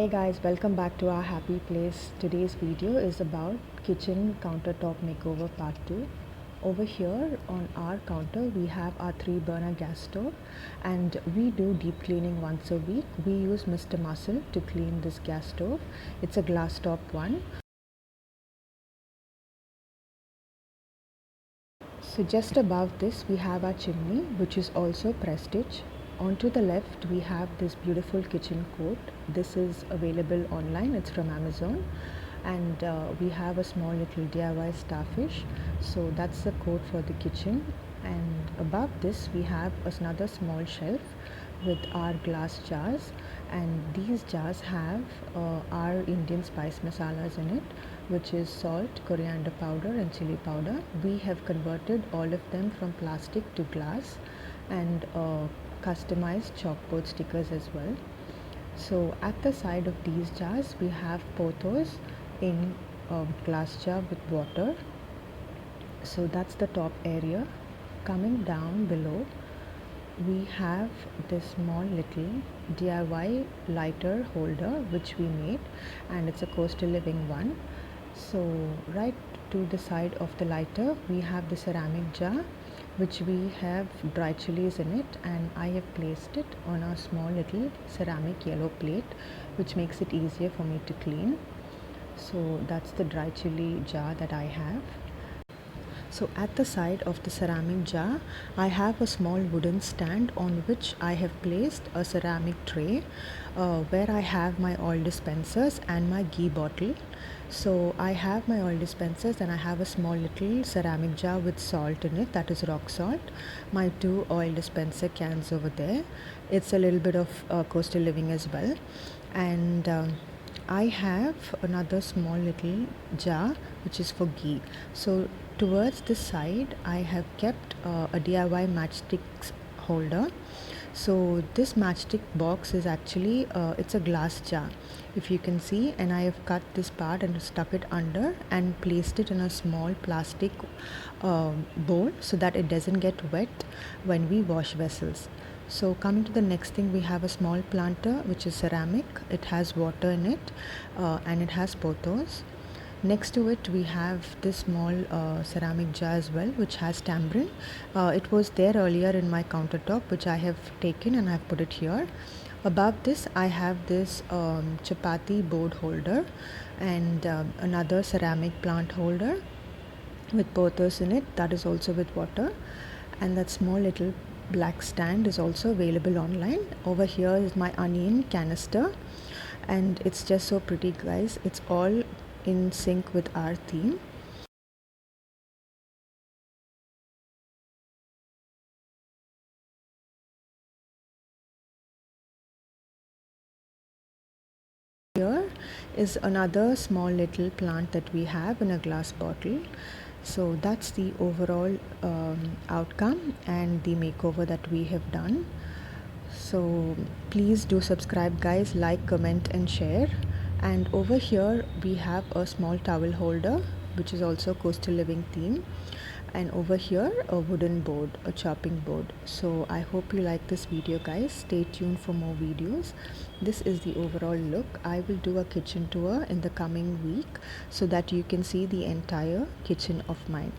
Hey guys, welcome back to our happy place. Today's video is about kitchen countertop makeover part 2. Over here on our counter we have our 3-burner gas stove, and we do deep cleaning once a week. We use Mr. Muscle to clean this gas stove. It's a glass top one. So just above this we have our chimney, which is also Prestige. Onto the left we have this beautiful kitchen coat. This is available online, it's from Amazon, and we have a small little DIY starfish. So that's the coat for the kitchen, and above this we have another small shelf with our glass jars, and these jars have our Indian spice masalas in it, which is salt, coriander powder and chili powder. We have converted all of them from plastic to glass, and customized chalkboard stickers as well. So at the side of these jars we have pothos in a glass jar with water. So that's the top area. Coming down below we have this small little DIY lighter holder which we made, and it's a Coastal Living one. So right to the side of the lighter we have the ceramic jar which we have dry chilies in it, and I have placed it on a small little ceramic yellow plate, which makes it easier for me to clean. So that's the dry chili jar that I have. So at the side of the ceramic jar I have a small wooden stand on which I have placed a ceramic tray where I have my oil dispensers and my ghee bottle. So I have my oil dispensers and I have a small little ceramic jar with salt in it, that is rock salt. My 2 oil dispenser cans over there. It's a little bit of Coastal Living as well. And I have another small little jar which is for ghee. So towards this side I have kept a DIY matchsticks holder. So this matchstick box is actually it's a glass jar, if you can see, and I have cut this part and stuck it under and placed it in a small plastic bowl so that it doesn't get wet when we wash vessels. So coming to the next thing, we have a small planter which is ceramic. It has water in it and it has pothos. Next to it we have this small ceramic jar as well, which has tamarind. It was there earlier in my countertop, which I have taken and I have put it here. Above this I have this chapati board holder and another ceramic plant holder with pothos in it, that is also with water. And that small little black stand is also available online. Over here is my onion canister, and it's just so pretty, guys. It's all in sync with our theme. Here is another small little plant that we have in a glass bottle. So that's the overall outcome and the makeover that we have done. So please do subscribe, guys, like, comment and share. And over here we have a small towel holder which is also Coastal Living theme, and over here a wooden board, a chopping board. So I hope you like this video, guys. Stay tuned for more videos. This is the overall look. I will do a kitchen tour in the coming week so that you can see the entire kitchen of mine.